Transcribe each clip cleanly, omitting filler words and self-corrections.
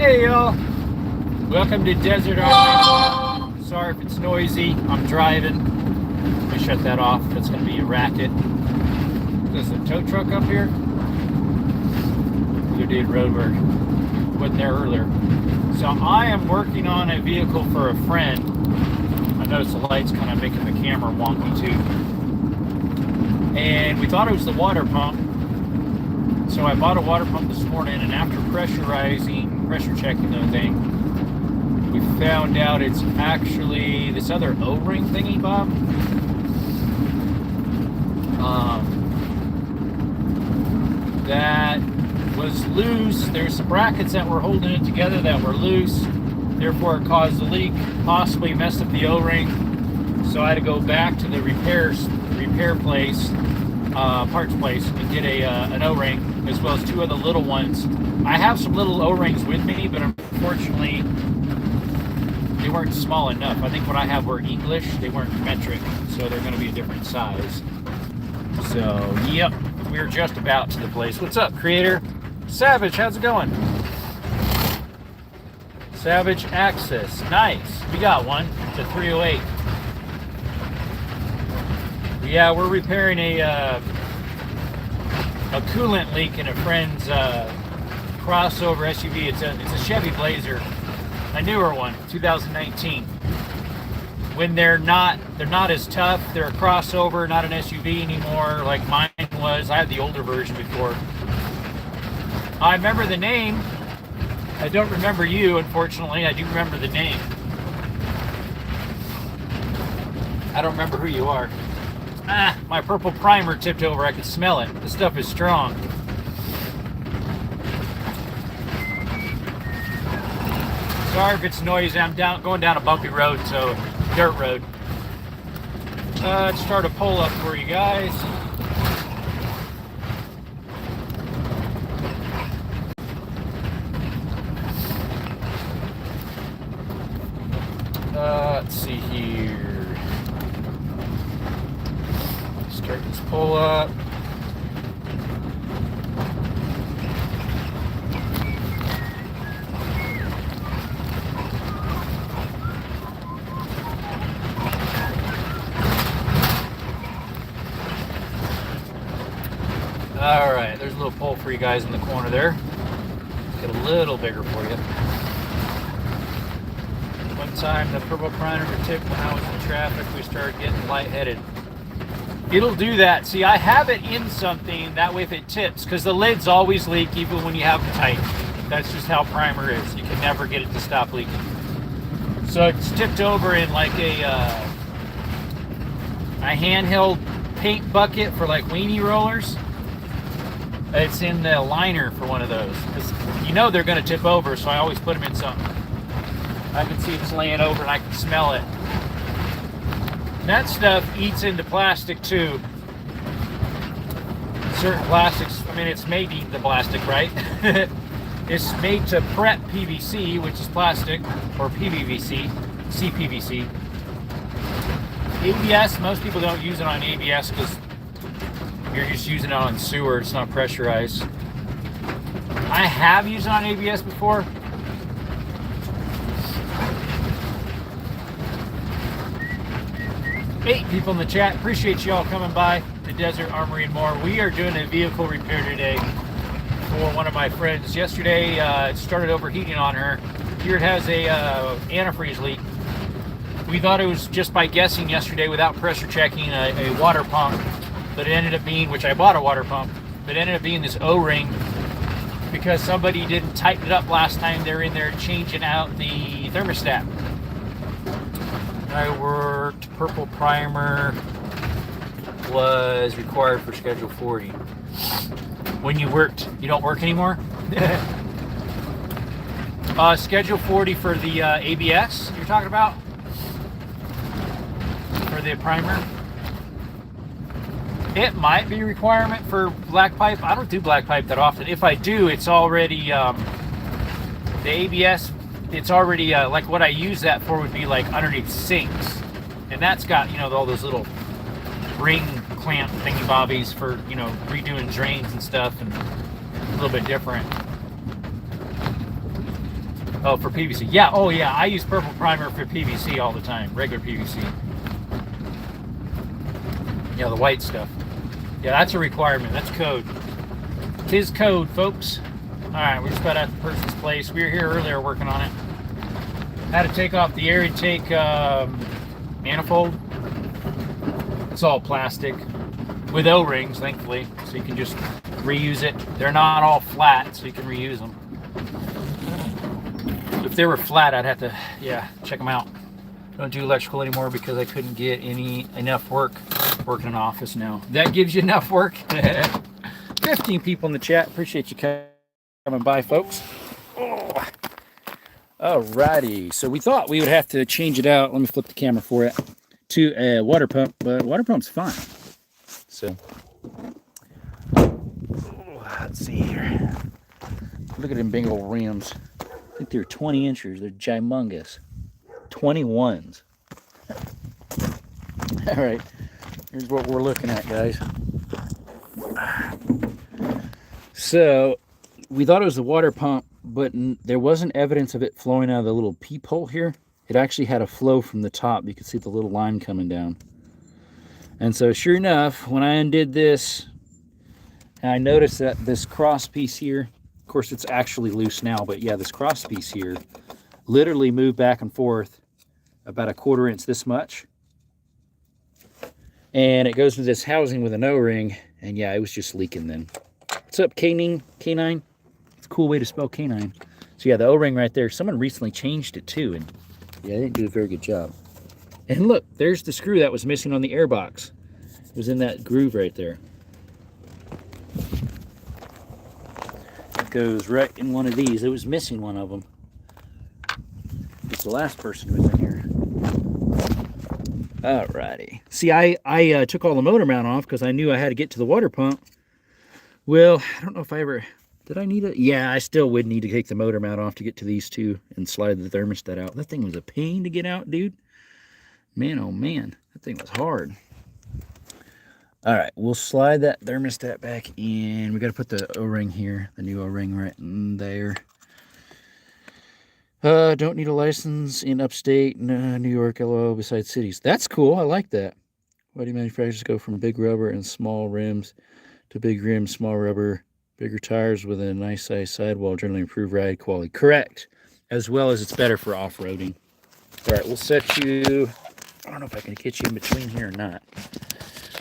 Hey y'all, welcome to Desert Island. Sorry if it's noisy, I'm driving. Let me shut that off, that's going to be a racket. There's a tow truck up here. You did road work, wasn't there earlier. So I am working on a vehicle for a friend. I noticed the light's kind of making the camera wonky too. And we thought it was the water pump. So I bought a water pump this morning, and after pressure checking the thing, we found out it's actually this other O-ring thingy, Bob. That was loose. There's some brackets that were holding it together that were loose. Therefore, it caused the leak, possibly messed up the O-ring. So I had to go back to the repair place, parts place, and get an O-ring, as well as two other little ones. I have some little O-rings with me, but unfortunately, they weren't small enough. I think what I have were English. They weren't metric, so they're going to be a different size. So, yep, we're just about to the place. What's up, Creator? Savage, how's it going? Savage Access, nice. We got one. It's a 308. Yeah, we're repairing a coolant leak in a friend's crossover SUV. It's a Chevy Blazer, a newer one, 2019. When they're not as tough. They're a crossover, not an SUV anymore like mine was. I had the older version before. I remember the name. I don't remember you, unfortunately. I do remember the name. I don't remember who you are. My purple primer tipped over. I could smell it. The stuff is strong. Sorry if it's noisy. I'm going down a bumpy road, so dirt road. Let's start a pull up for you guys. Let's see here. Start this pull up. All right, there's a little pole for you guys in the corner there. Get a little bigger for you. One time the purple primer tipped when I was in traffic. We started getting lightheaded. It'll do that. See, I have it in something, that way if it tips, because the lids always leak even when you have them tight. That's just how primer is. You can never get it to stop leaking. So it's tipped over in like a handheld paint bucket for like weenie rollers. It's in the liner for one of those. Because you know they're going to tip over, so I always put them in something. I can see it's laying over and I can smell it. That stuff eats into plastic too. Certain plastics, I mean, it's made to eat the plastic, right? It's made to prep PVC, which is plastic, or PVC, CPVC. ABS, most people don't use it on ABS because you're just using it on sewer, it's not pressurized. I have used it on ABS before. 8 people in the chat. Appreciate you all coming by the Desert Armory and More. We are doing a vehicle repair today for one of my friends. Yesterday, it started overheating on her. Here it has a antifreeze leak. We thought it was, just by guessing yesterday without pressure checking, a water pump. But it ended up being, which I bought a water pump, but it ended up being this O-ring because somebody didn't tighten it up last time they were in there changing out the thermostat. I worked, purple primer was required for Schedule 40. When you worked, you don't work anymore? Schedule 40 for the ABS you're talking about? For the primer? It might be a requirement for black pipe. I don't do black pipe that often. If I do, it's already, the ABS, it's already, like what I use that for would be like underneath sinks. And that's got, you know, all those little ring clamp thingy bobbies for, you know, redoing drains and stuff, and a little bit different. Oh, for PVC. Yeah, oh yeah, I use purple primer for PVC all the time, regular PVC. Yeah, the white stuff. Yeah, that's a requirement. That's code. 'Tis code, folks. All right, we're just about at the person's place. We were here earlier working on it. Had to take off the air intake manifold. It's all plastic with O-rings, thankfully, so you can just reuse it. They're not all flat, so you can reuse them. If they were flat, I'd have to, yeah, check them out. Don't do electrical anymore because I couldn't get enough work working in an office now. That gives you enough work. 15 people in the chat. Appreciate you coming by, folks. Oh. Alrighty, so we thought we would have to change it out. Let me flip the camera for it to a water pump, but water pump's fine. So, let's see here. Look at them big old rims. I think they're 20 inches. They're gimongous. 21s. All right, here's what we're looking at, guys. So, we thought it was the water pump, but there wasn't evidence of it flowing out of the little peephole here. It actually had a flow from the top. You could see the little line coming down. And so sure enough, when I undid this, I noticed that this cross piece here, of course it's actually loose now, but yeah, this cross piece here literally moved back and forth about a 1/4 inch this much. And it goes to this housing with an O-ring, and yeah, it was just leaking then. What's up, K9? K9? It's a cool way to spell canine. So yeah, the O-ring right there, someone recently changed it too, and yeah, they didn't do a very good job. And look, there's the screw that was missing on the air box. It was in that groove right there. It goes right in one of these. It was missing one of them. It's the last person who was in here. Alrighty. See, I took all the motor mount off because I knew I had to get to the water pump. Well, I don't know if I ever... Did I need it? Yeah, I still would need to take the motor mount off to get to these two and slide the thermostat out. That thing was a pain to get out, dude. Man, oh man, that thing was hard. All right, we'll slide that thermostat back in. We got to put the O-ring here, the new O-ring right in there. Don't need a license in upstate New York, LO, besides cities. That's cool. I like that. Why do manufacturers go from big rubber and small rims to big rims, small rubber, bigger tires with a nice size sidewall, generally improve ride quality? Correct. As well as it's better for off-roading. All right, we'll set you... I don't know if I can get you in between here or not.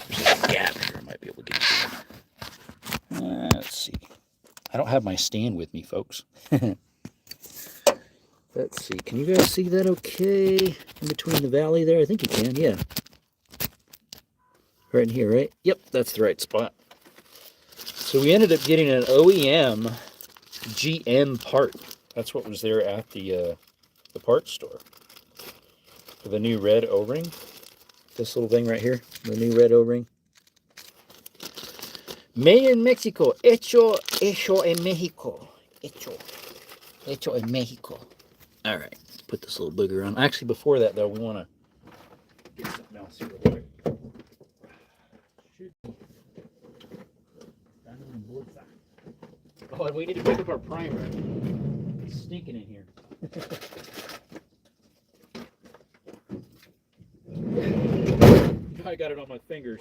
There's a gap here. I might be able to get you in. Let's see. I don't have my stand with me, folks. Let's see. Can you guys see that okay? In between the valley there? I think you can, yeah. Right in here, right? Yep, that's the right spot. So we ended up getting an OEM GM part. That's what was there at the parts store. For the new red O-ring. This little thing right here. The new red O-ring. Made in Mexico. Hecho en Mexico. Hecho en Mexico. All right. Let's put this little booger on. Actually, before that, though, we want to get something else here real quick. Oh, we need to pick up our primer. It's stinking in here. I got it on my fingers.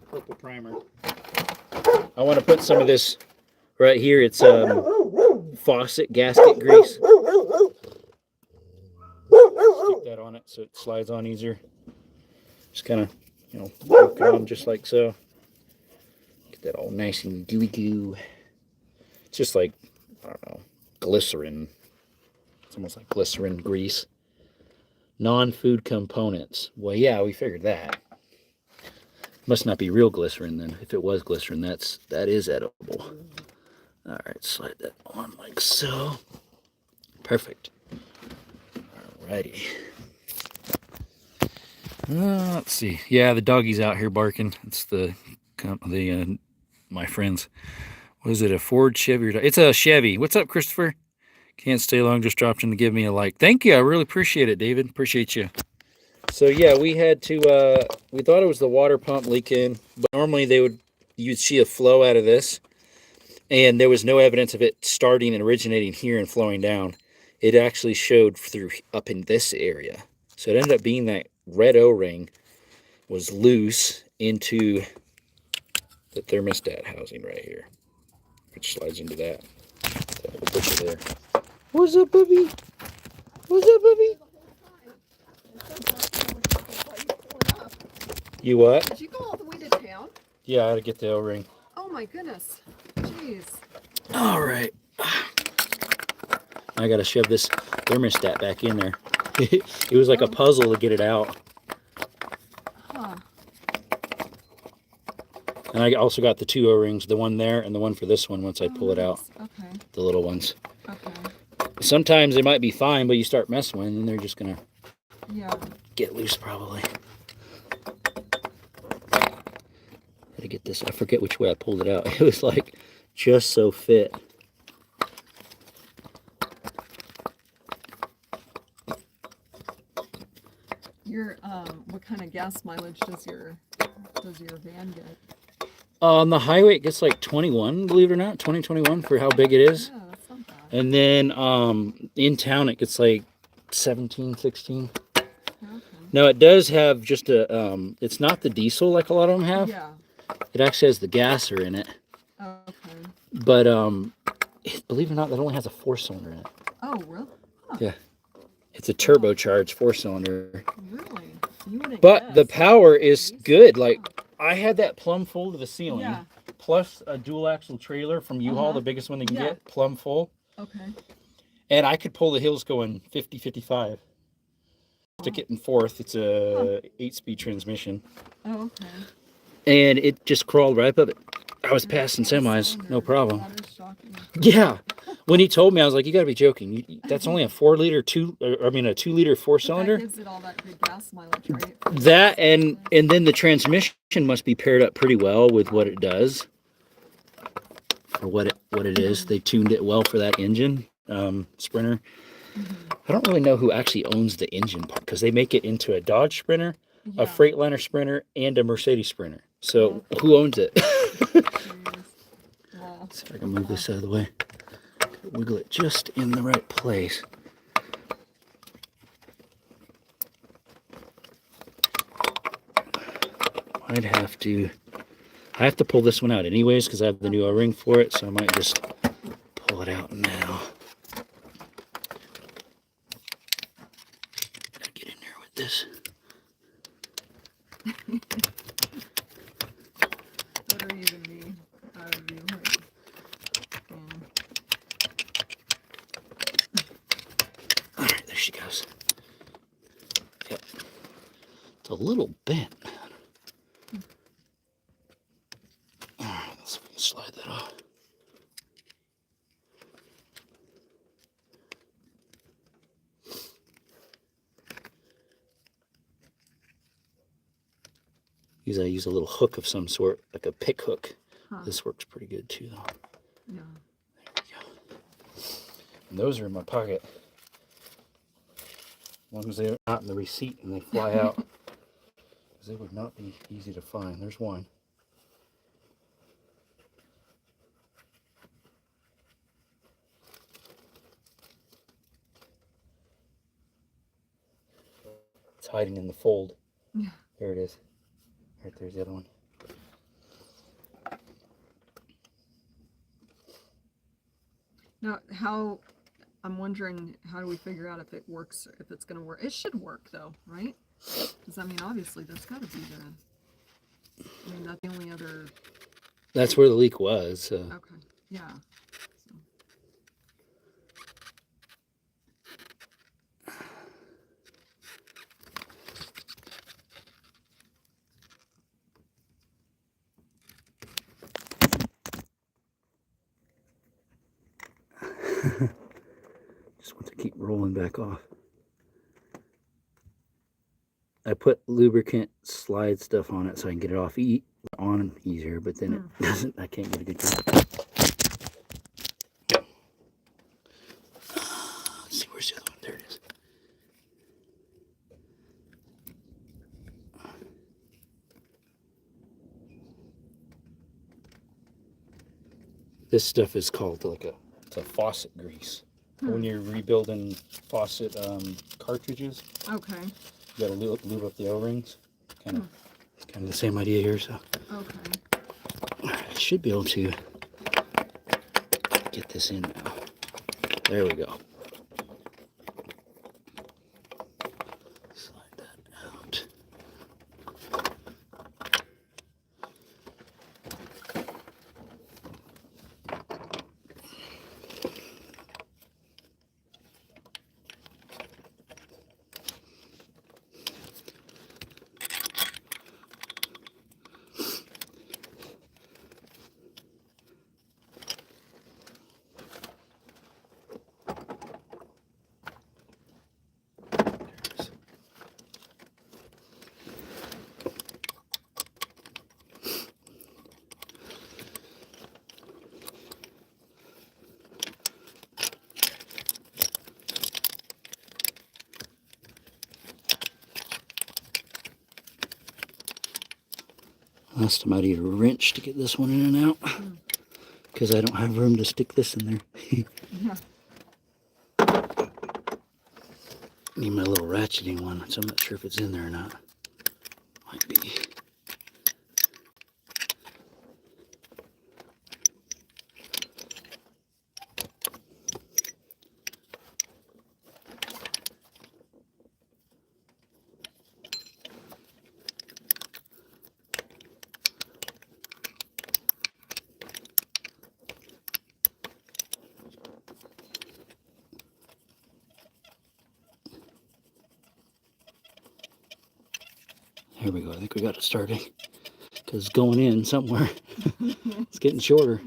Purple primer. I want to put some of this right here. It's faucet gasket grease. Stick that on it so it slides on easier. Just kind of, work it on just like so. Get that all nice and gooey goo. It's just like, I don't know, glycerin. It's almost like glycerin grease. Non-food components. Well, yeah, we figured that. Must not be real glycerin then. If it was glycerin, that is edible. All right, slide that on like so. Perfect. Alrighty. Let's see. Yeah, the doggy's out here barking. It's my friends. Was it a Ford, Chevy? It's a Chevy. What's up, Christopher? Can't stay long. Just dropped in to give me a like. Thank you. I really appreciate it, David. Appreciate you. So yeah, we had to. We thought it was the water pump leaking, but normally you'd see a flow out of this, and there was no evidence of it starting and originating here and flowing down. it actually showed through up in this area. So it ended up being that red O-ring was loose into the thermostat housing right here, which slides into that. So we'll push it there. What's up, Bubby? What's up, Bubby? You what? Did you go all the way to town? Yeah, I had to get the O-ring. Oh my goodness. Jeez. All right. I gotta shove this thermostat back in there. It was like a puzzle to get it out. Huh. And I also got the 2 O-rings, the one there and the one for this one once I pull it out. Okay. The little ones. Okay. Sometimes they might be fine, but you start messing with them and they're just gonna get loose probably. Gotta get this. I forget which way I pulled it out. It was like just so fit. Your what kind of gas mileage does your van get? On the highway it gets like 21, believe it or not, 2021 for how big it is. Yeah, that's not bad. And then in town it gets like 17, 16. Okay. Now it does have just a it's not the diesel like a lot of them have. Yeah. It actually has the gasser in it. Okay. But believe it or not, that only has a 4-cylinder in it. Oh, really? Huh. Yeah. It's a turbocharged 4-cylinder. Really? You wouldn't But guess. the power is good. Like I had that plumb full to the ceiling, Yeah. plus a dual axle trailer from U-Haul, the biggest one they can get, plumb full. Okay. And I could pull the hills going 50, 55. Stick it in fourth. It's a 8-speed transmission. Oh, okay. And it just crawled right up it. I was passing semis, no problem. That is shocking. Yeah. When he told me, I was like, "You got to be joking! That's only a 4-liter a 2-liter 4-cylinder." That gives it all that good gas mileage, right? That and then the transmission must be paired up pretty well with what it does, or what it is. They tuned it well for that engine, Sprinter. I don't really know who actually owns the engine part because they make it into a Dodge Sprinter, a Freightliner Sprinter, and a Mercedes Sprinter. So who owns it? Wow. See if I can move this out of the way. Wiggle it just in the right place. I have to pull this one out anyways because I have the new O-ring for it, so I might just pull it out now. Gotta get in there with this. Better even me out of you. Alright, there she goes. Yep. It's a little bent. Alright, let's see if we can slide that off. I use a little hook of some sort, like a pick hook. This works pretty good too, though. Yeah. There we go. And those are in my pocket. As long as they're not in the receipt and they fly out. Because they would not be easy to find. There's one. It's hiding in the fold. Yeah. There it is. Right there's the other one. Now, I'm wondering, how do we figure out if it works, if it's going to work? It should work, though, right? Because, I mean, obviously, that's got to be that's the only other... That's where the leak was. So. Okay, yeah. Just want to keep rolling back off. I put lubricant slide stuff on it so I can get it off on easier, but then it doesn't. I can't get a good grip. Let's see, where's the other one? There it is. This stuff is called it's a faucet grease. When you're rebuilding faucet cartridges, Okay. you gotta lube up the O-rings. Kind of the same idea here. So Okay. I should be able to get this in now. There we go. Slide that out. Last time I need a wrench to get this one in and out because I don't have room to stick this in there. Yeah. Need my little ratcheting one, so I'm not sure if it's in there or not. Might be. There we go. I think we got it starting because it's going in somewhere. It's getting shorter.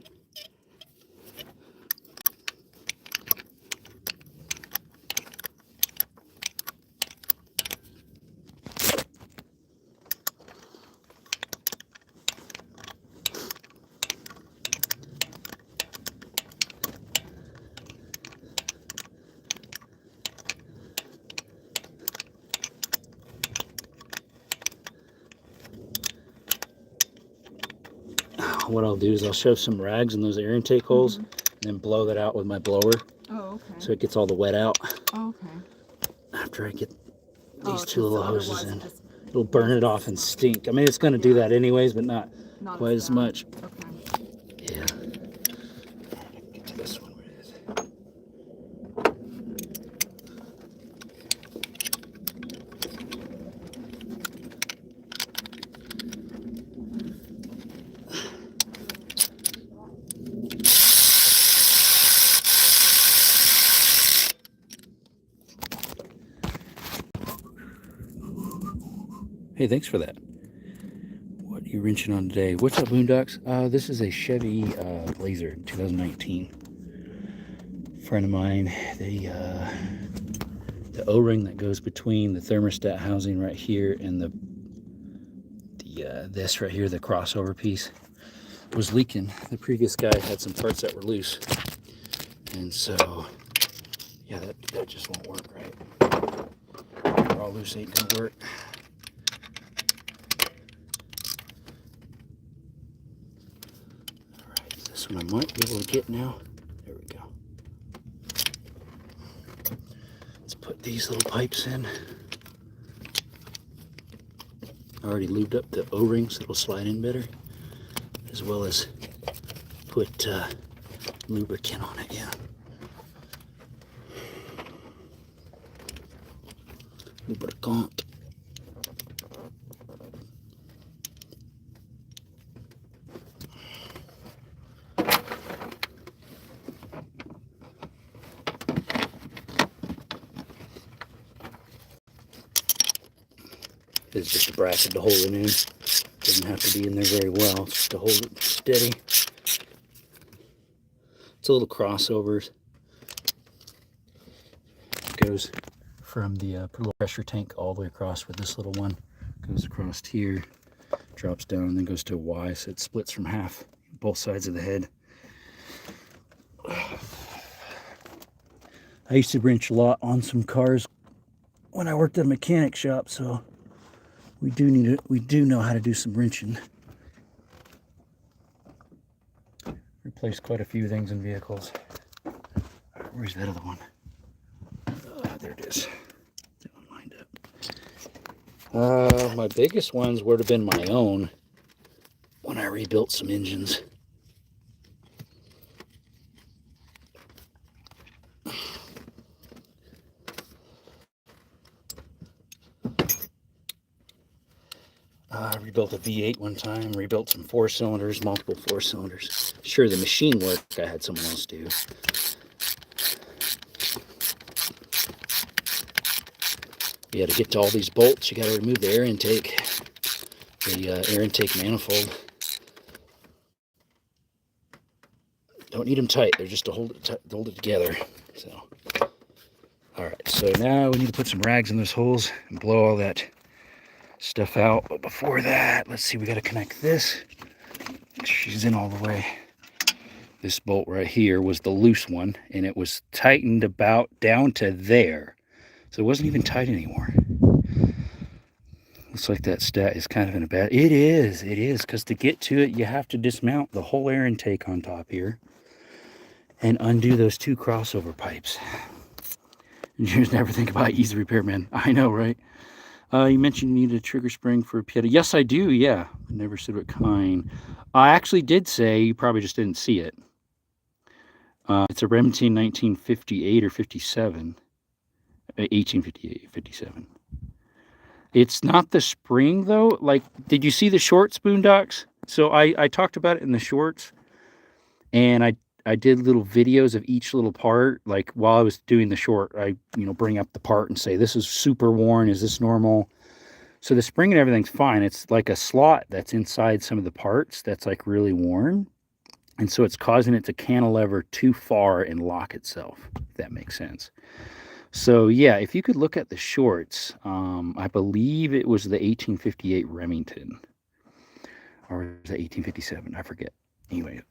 What I'll do is I'll shove some rags in those air intake holes and then blow that out with my blower. Oh, okay. So it gets all the wet out. Oh, okay. After I get these Oh, two little hoses otherwise in. it just- It'll burn it off and stink. I mean, it's going to do that anyways, but not Not quite as bad. much. Okay. Yeah. Get to this one. Where it is. Hey, thanks for that. What are you wrenching on today? What's up, Boondocks? This is a Chevy Blazer 2019. Friend of mine, the O-ring that goes between the thermostat housing right here and the this right here, the crossover piece, was leaking. The previous guy had some parts that were loose, and so yeah, that just won't work right. They're all loose, ain't gonna work. This one I might be able to get now. There we go. Let's put these little pipes in. I already lubed up the O-rings so it'll slide in better, as well as put lubricant on it. Yeah. Lubricant. It's just a bracket to hold it in. Doesn't have to be in there very well, just to hold it steady. It's a little crossover. It goes from the pressure tank all the way across with this little one. Goes across here, drops down, and then goes to a Y, so it splits from half, both sides of the head. I used to wrench a lot on some cars when I worked at a mechanic shop, so we do know how to do some wrenching. Replaced quite a few things in vehicles. Where's that other one? There it is. That one lined up. My biggest ones would have been my own when I rebuilt some engines. I rebuilt a V8 one time, rebuilt some 4-cylinders, multiple 4-cylinders. Sure, the machine work I had someone else do. You got to get to all these bolts. You got to remove the air intake, air intake manifold. Don't need them tight. They're just to hold it together. So, all right. So now we need to put some rags in those holes and blow all that stuff out. But before that, let's see. We got to connect this. She's in all the way. This bolt right here was the loose one, and it was tightened about down to there. So it wasn't even tight anymore. Looks like that stat is kind of in a bad... It is, because to get to it, you have to dismount the whole air intake on top here and undo those 2 crossover pipes. Engineers never think about easy repair, man. I know, right? You mentioned you needed a trigger spring for a Pieta. Yes, I do, yeah. Never said what kind. I actually did say, you probably just didn't see it. It's a Remington 1958 or 57. 1858, 57. It's not the spring, though. Like, did you see the shorts, Boondocks? So I talked about it in the shorts, and I did little videos of each little part. Like, while I was doing the short, I, bring up the part and say, this is super worn. Is this normal? So the spring and everything's fine. It's like a slot that's inside some of the parts that's, like, really worn. And so it's causing it to cantilever too far and lock itself, if that makes sense. So, yeah, if you could look at the shorts, I believe it was the 1858 Remington. Or was it 1857? I forget. Anyway,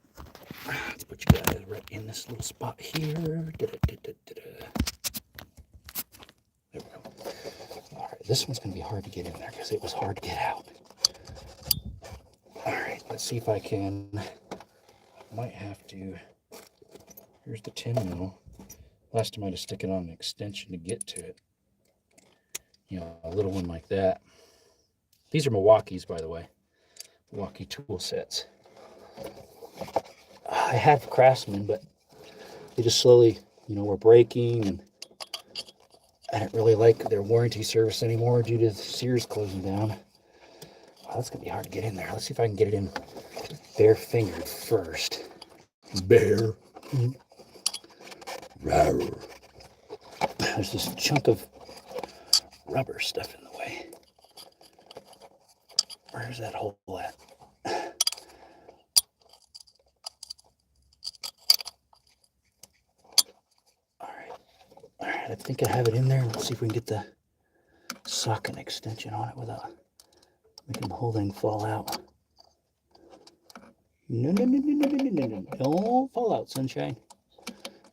let's put you guys right in this little spot here. There we go. All right, this one's going to be hard to get in there because it was hard to get out. All right, let's see if I can. I might have to. Here's the 10 mil. Last time I had to stick it on an extension to get to it. A little one like that. These are Milwaukee's, by the way. Milwaukee tool sets. I had Craftsman, but they just slowly, were breaking, and I didn't really like their warranty service anymore due to Sears closing down. Wow, that's gonna be hard to get in there. Let's see if I can get it in bare fingered first. Bare. There's this chunk of rubber stuff in the way. Where's that hole at? Alright, I think I have it in there. Let's see if we can get the socket extension on it without making the whole thing fall out. No. Don't fall out, sunshine.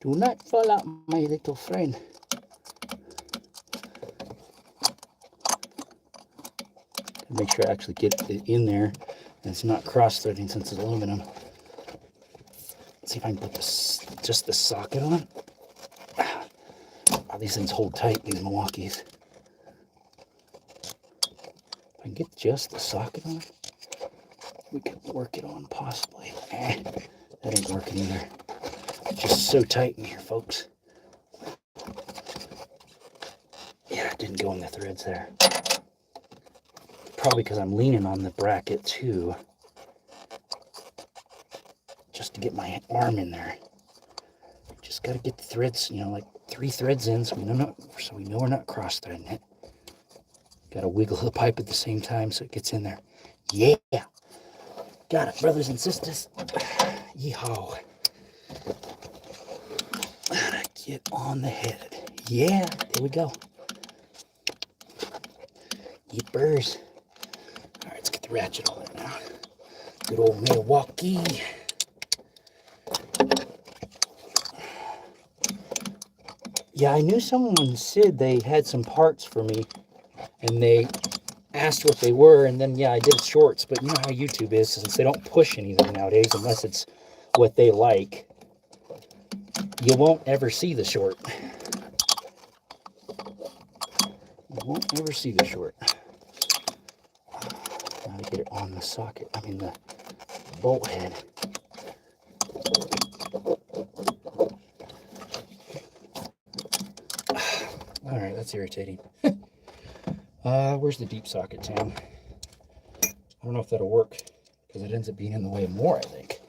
Do not fall out, my little friend. Make sure I actually get it in there and it's not cross-threading since it's aluminum. Let's see if I can put just the socket on. Oh, these things hold tight, these Milwaukee's. If I can get just the socket on, we can work it on possibly. That ain't working either. It's just so tight in here, folks. Yeah, it didn't go in the threads there. Probably because I'm leaning on the bracket too, just to get my arm in there. Just got to get the threads, like 3 threads in, so we know we're not cross-threading it. Got to wiggle the pipe at the same time so it gets in there. Yeah, got it, brothers and sisters. Yeehaw! Get on the head. Yeah, there we go. Yippers. All right, let's get the ratchet on there now. Good old Milwaukee. Yeah, I knew someone said they had some parts for me, and they asked what they were, and then, yeah, I did shorts, but you know how YouTube is, since they don't push anything nowadays unless it's what they like. you won't ever see the short. You won't ever see the short. Now to get it on the socket, I mean the bolt head. All right, that's irritating. Where's the deep socket, Tam? I don't know if that'll work because it ends up being in the way more, I think.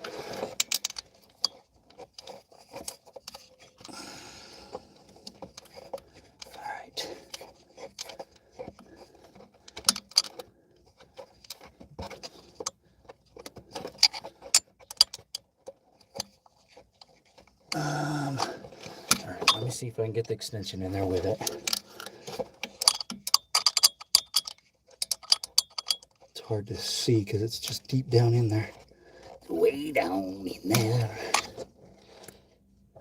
All right. All right, let me see if I can get the extension in there with it. It's hard to see because it's just deep down in there. Way down in there.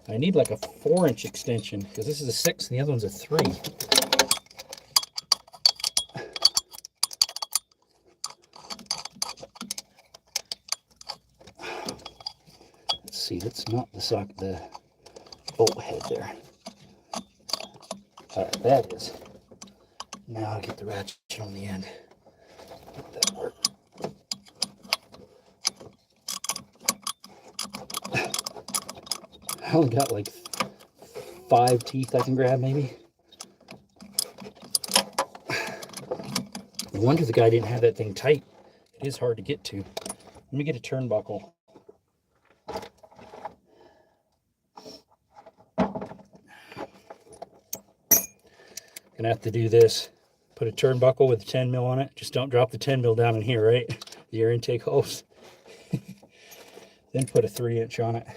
I need like a 4-inch extension because this is a 6 and the other one's a 3. Let's see, that's not the socket, the bolt head there. All right, that is. Now I'll get the ratchet on the end. Make that work. I only got like 5 teeth I can grab, maybe. No wonder the guy didn't have that thing tight. It is hard to get to. Let me get a turnbuckle. Gonna have to do this. Put a turnbuckle with a 10 mil on it. Just don't drop the 10 mil down in here, right? The air intake holes. Then put a 3-inch on it.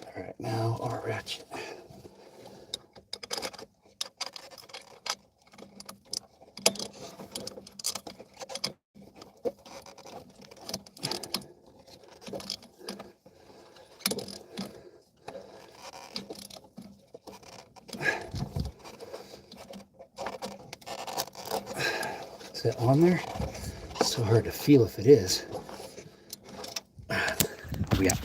All right, now our ratchet. Is that on there? It's so hard to feel if it is. What we got?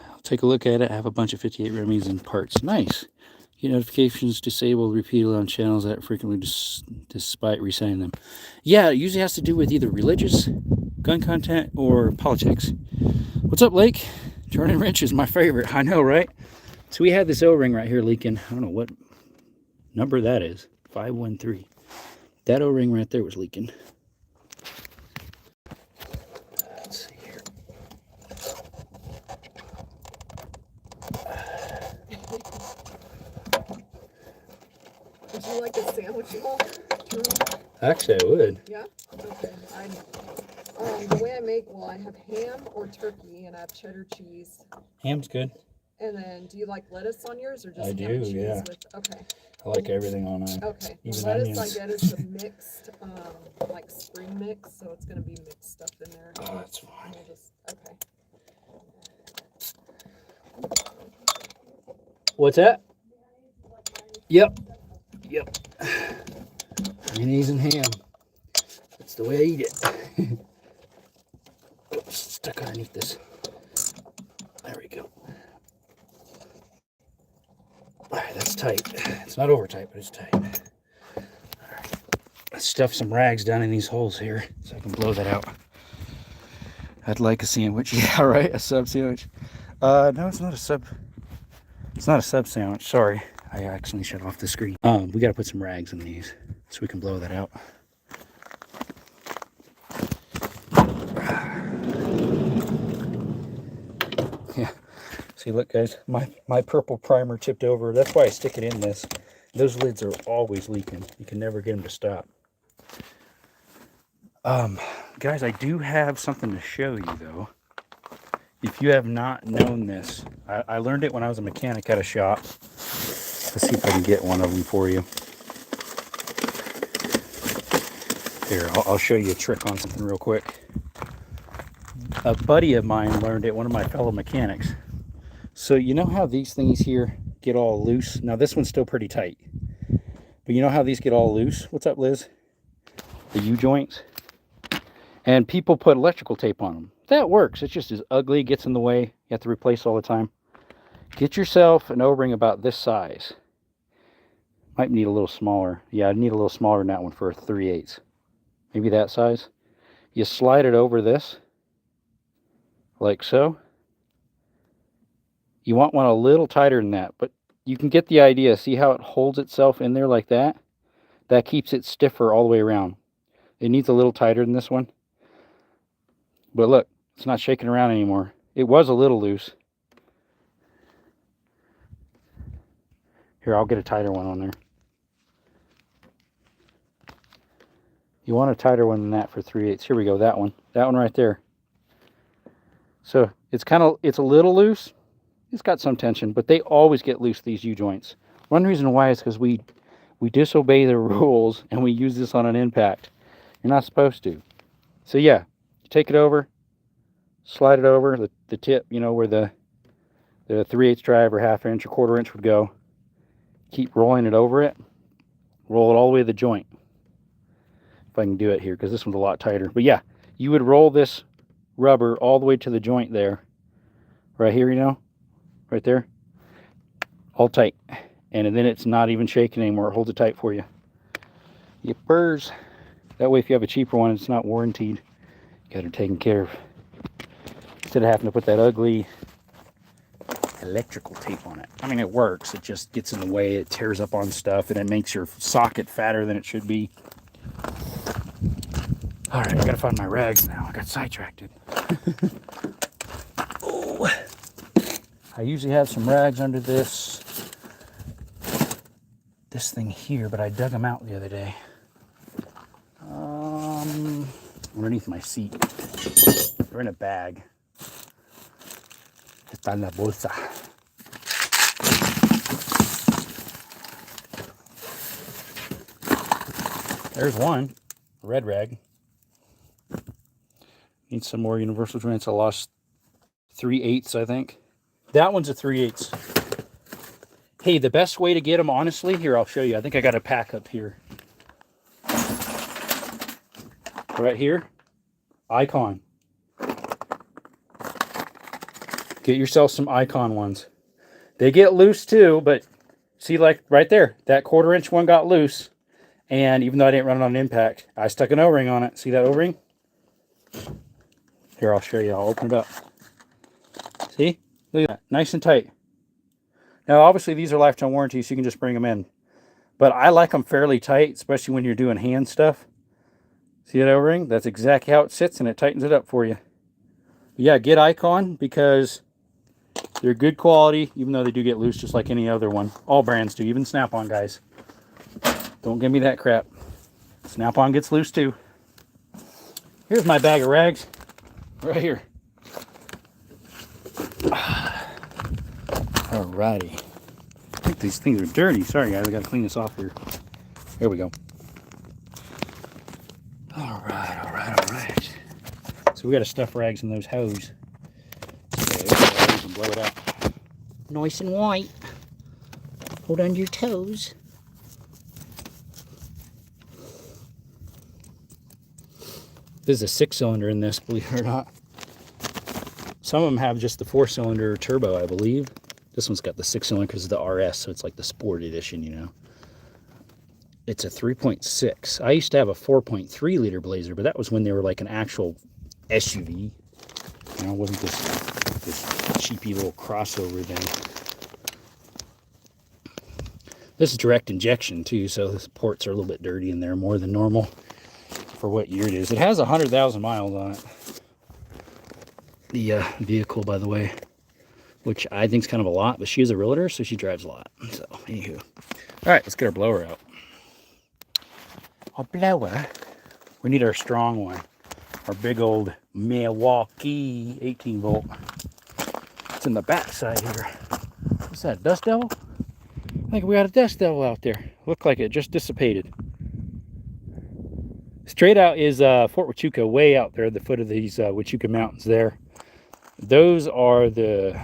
I'll take a look at it. I have a bunch of 58 remedies and parts. Nice. Get notifications disabled repeatedly on channels that frequently despite resetting them. Yeah, it usually has to do with either religious, gun content, or politics. What's up, Lake? Turning wrench is my favorite. I know, right? So we had this O-ring right here leaking. I don't know what number that is. 513. That O-ring right there was leaking. Let's see here. Would you like a sandwich ball? Actually, I would. Yeah? Okay. The way I make, well, I have ham or turkey, and I have cheddar cheese. Ham's good. And then, do you like lettuce on yours, or just I ham do, and cheese? yeah. Okay. I like everything on it. Okay. The Even lettuce onions. I get is the mixed, like spring mix, so it's gonna be mixed stuff in there. Oh, that's fine. We'll just, okay. What's that? Yep. Yep. Mayonnaise and ham. That's the way I eat it. Oops, stuck underneath this. There we go. Alright, that's tight. It's not over tight, but it's tight. Alright. Let's stuff some rags down in these holes here so I can blow that out. I'd like a sandwich. Yeah, right, a sub sandwich. No, it's not a sub. It's not a sub sandwich. Sorry, I accidentally shut off the screen. We got to put some rags in these so we can blow that out. Yeah. See, look, guys, my purple primer tipped over. That's why I stick it in this. Those lids are always leaking. You can never get them to stop. Guys, I do have something to show you, though. If you have not known this, I learned it when I was a mechanic at a shop. Let's see if I can get one of them for you. Here, I'll show you a trick on something real quick. A buddy of mine learned it, one of my fellow mechanics. So you know how these things here get all loose? Now this one's still pretty tight. But you know how these get all loose? What's up, Liz? The U-joints. And people put electrical tape on them. That works. It's just as ugly, gets in the way. You have to replace all the time. Get yourself an O-ring about this size. Might need a little smaller. Yeah, I need a little smaller than that one for a 3/8. Maybe that size. You slide it over this, like so. You want one a little tighter than that, but you can get the idea. See how it holds itself in there like that? That keeps it stiffer all the way around. It needs a little tighter than this one. But look, it's not shaking around anymore. It was a little loose. Here, I'll get a tighter one on there. You want a tighter one than that for 3/8. Here we go, that one. That one right there. So it's a little loose. It's got some tension, but they always get loose, these U-joints. One reason why is because we disobey the rules and we use this on an impact. You're not supposed to. So yeah, you take it over, slide it over, the tip, you know, where the 3/8 drive or 1/2 inch or 1/4 inch would go. Keep rolling it over it. Roll it all the way to the joint. If I can do it here, because this one's a lot tighter. But yeah, you would roll this rubber all the way to the joint there. Right here, you know? Right there. All tight. And then it's not even shaking anymore. It holds it tight for you. Yippers. That way if you have a cheaper one, it's not warranted. You got it taken care of. Instead of having to put that ugly electrical tape on it. I mean, it works. It just gets in the way. It tears up on stuff, and it makes your socket fatter than it should be. All right, I gotta find my rags now. I got sidetracked. Oh, I usually have some rags under this thing here, but I dug them out the other day. Underneath my seat. They're in a bag. Está en la bolsa. There's one, a red rag. Need some more universal joints. I lost 3/8, I think. That one's a 3/8. Hey, the best way to get them, honestly, here, I'll show you. I think I got a pack up here. Right here, Icon. Get yourself some Icon ones. They get loose too, but see, like right there, that 1/4 inch one got loose. And even though I didn't run it on impact, I stuck an O-ring on it. See that O-ring? Here, I'll show you. I'll open it up. See? Look at that. Nice and tight. Now, obviously, these are lifetime warranties, so you can just bring them in. But I like them fairly tight, especially when you're doing hand stuff. See that O-ring? That's exactly how it sits, and it tightens it up for you. But yeah, get Icon because they're good quality, even though they do get loose just like any other one. All brands do, even Snap-on, guys. Don't give me that crap. Snap-on gets loose too. Here's my bag of rags. Right here. Alrighty. I think these things are dirty. Sorry guys, I gotta clean this off here. There we go. Alright. So we gotta stuff rags in those hose. So blow it out. Nice and white. Hold on to your toes. This is a 6-cylinder in this, believe it or not. Some of them have just the 4-cylinder turbo, I believe. This one's got the 6-cylinder because of the RS, so it's like the Sport Edition, you know. It's a 3.6. I used to have a 4.3 liter Blazer, but that was when they were like an actual SUV. You know, it wasn't this cheapy little crossover thing. This is direct injection too, so the ports are a little bit dirty in there, more than normal for what year it is. It has 100,000 miles on it. The vehicle, by the way, which I think is kind of a lot, but she's a realtor, so she drives a lot. So, anywho. All right, let's get our blower out. Our blower. We need our strong one. Our big old Milwaukee 18 volt. It's in the back side here. What's that, Dust Devil? I think we got a Dust Devil out there. Looked like it just dissipated. Straight out is Fort Huachuca, way out there at the foot of these Huachuca Mountains there. Those are the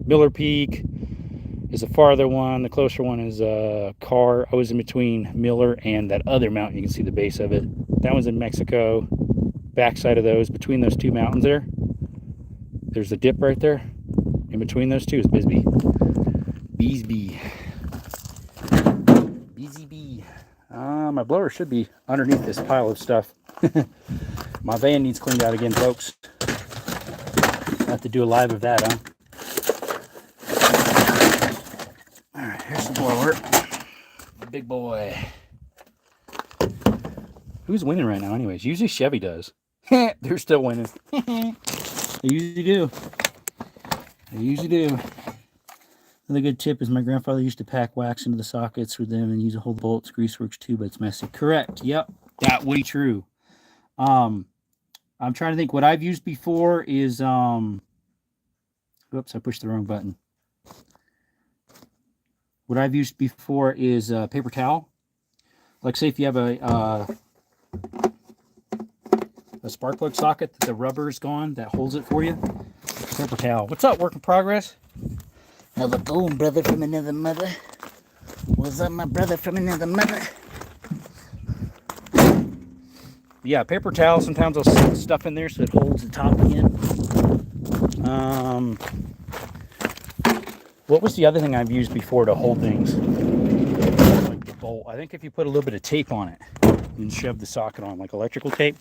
Miller Peak, is a farther one. The closer one is Carr. I was in between Miller and that other mountain. You can see the base of it. That one's in Mexico. Backside of those, between those two mountains there's a dip right there. In between those two is Bisbee. Bisbee. Bisbee. My blower should be underneath this pile of stuff. My van needs cleaned out again, folks. I'll have to do a live of that, huh? Alright, here's the blower. Big boy. Who's winning right now anyways? Usually Chevy does. They're still winning. They usually do. They usually do. Another good tip is my grandfather used to pack wax into the sockets with them and use a whole bolts. Grease works too, but it's messy. Correct. Yep. That would be true. I'm trying to think. What I've used before is oops, I pushed the wrong button. What I've used before is paper towel. Like say if you have a spark plug socket that the rubber is gone that holds it for you. Paper towel. What's up, work in progress? How's it going, brother from another mother? What's up, my brother from another mother? Yeah, paper towel. Sometimes I'll stick stuff in there so it holds the top again. What was the other thing I've used before to hold things? Like the bolt. I think if you put a little bit of tape on it and shove the socket on, like electrical tape,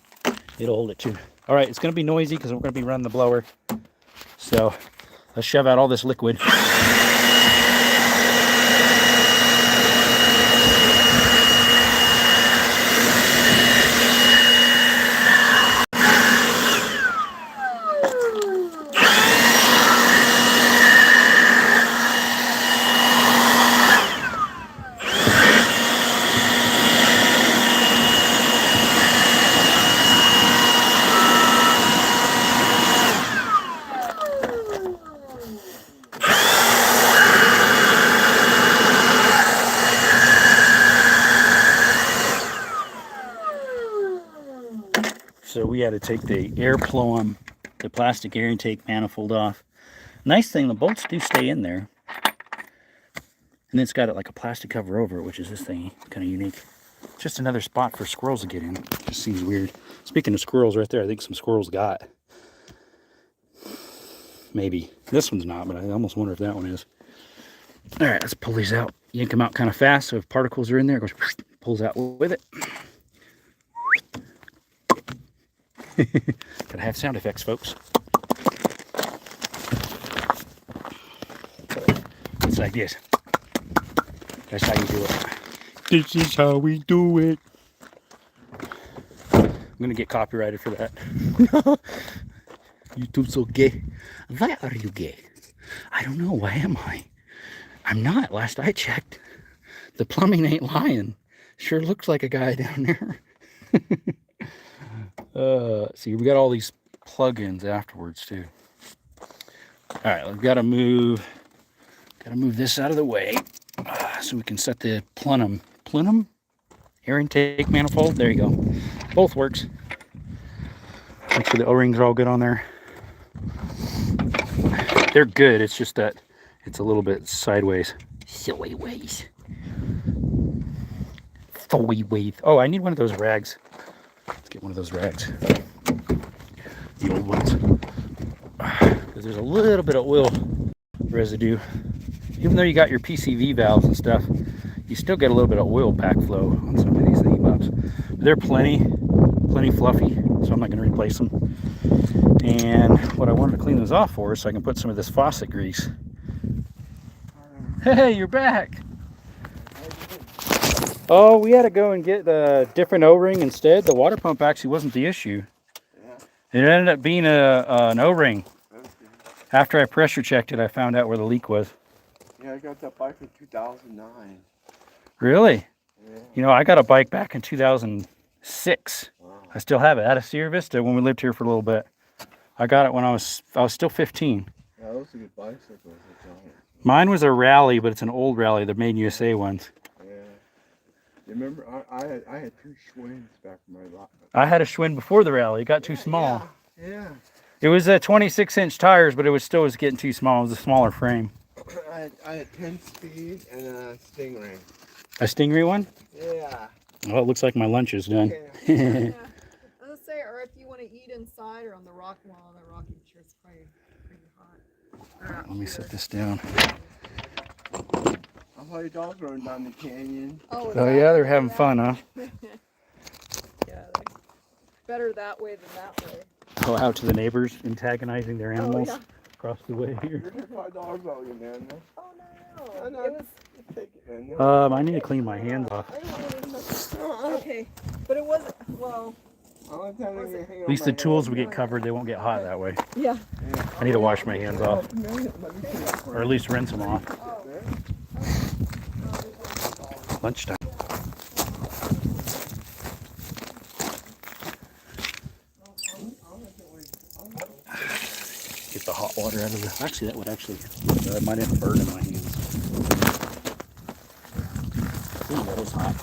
it'll hold it too. All right, it's going to be noisy because we're going to be running the blower. So let's shove out all this liquid. So we had to take the air plum, the plastic air intake manifold off. Nice thing, the bolts do stay in there. And it's got it like a plastic cover over it, which is this thing, kind of unique. Just another spot for squirrels to get in. Just seems weird. Speaking of squirrels right there, I think some squirrels got. Maybe. This one's not, but I almost wonder if that one is. All right, let's pull these out. Yank them out kind of fast, so if particles are in there, it goes, pulls out with it. Gotta have sound effects, folks. It's like this. That's how you do it. This is how we do it. I'm gonna get copyrighted for that. YouTube's so gay. Why are you gay? I don't know. Why am I? I'm not. Last I checked. The plumbing ain't lying. Sure looks like a guy down there. See, we got all these plugins afterwards too. All right, we've got to move this out of the way so we can set the plenum air intake manifold. There you go. Both works. Make sure the O-rings are all good on there. They're good. It's just that it's a little bit sideways. Sideways. Oh, I need one of those rags. Let's get one of those rags. The old ones. Because there's a little bit of oil residue. Even though you got your PCV valves and stuff, you still get a little bit of oil backflow on some of these thingy bobs. But they're plenty fluffy, so I'm not going to replace them. And what I wanted to clean those off for is so I can put some of this faucet grease. Hey, you're back! Oh, we had to go and get a different O-ring instead. The water pump actually wasn't the issue. Yeah. It ended up being an O-ring. Okay. After I pressure checked it, I found out where the leak was. Yeah, I got that bike in 2009. Really? Yeah. You know, I got a bike back in 2006. Wow. I still have it out of Sierra Vista when we lived here for a little bit. I got it when I was still 15. Yeah, those are good bicycles. Mine was a Rally, but it's an old Rally, the Made in USA ones. You remember, I had two Schwinn's back in my lot. I had a Schwinn before the Rally. It got too small. Yeah. It was 26-inch tires, but it was still getting too small. It was a smaller frame. I had 10 speed and a stingray. A Stingray one? Yeah. Well, it looks like my lunch is done. Yeah. Let's say, or if you want to eat inside or on the rock wall, the rocking chair's probably pretty hot. Or out Let me here. set this down. I saw your dog running down the canyon. Oh, is Oh that yeah, they're where having at? fun, huh? Yeah, better that way than that way. Go out to the neighbors, antagonizing their animals yeah. across the way here. There's just 5 dogs out here, man. Oh I no, know. it was Take it, man. I need to clean my hands off. I don't want to touch. Okay, but it wasn't. Well, At least the tools we get covered, they won't get hot that way. yeah. I need to wash my hands off, or at least rinse them off. Lunchtime. Get the hot water out of the. Actually, that would actually. I might have a burn in my hands. Ooh, that is hot.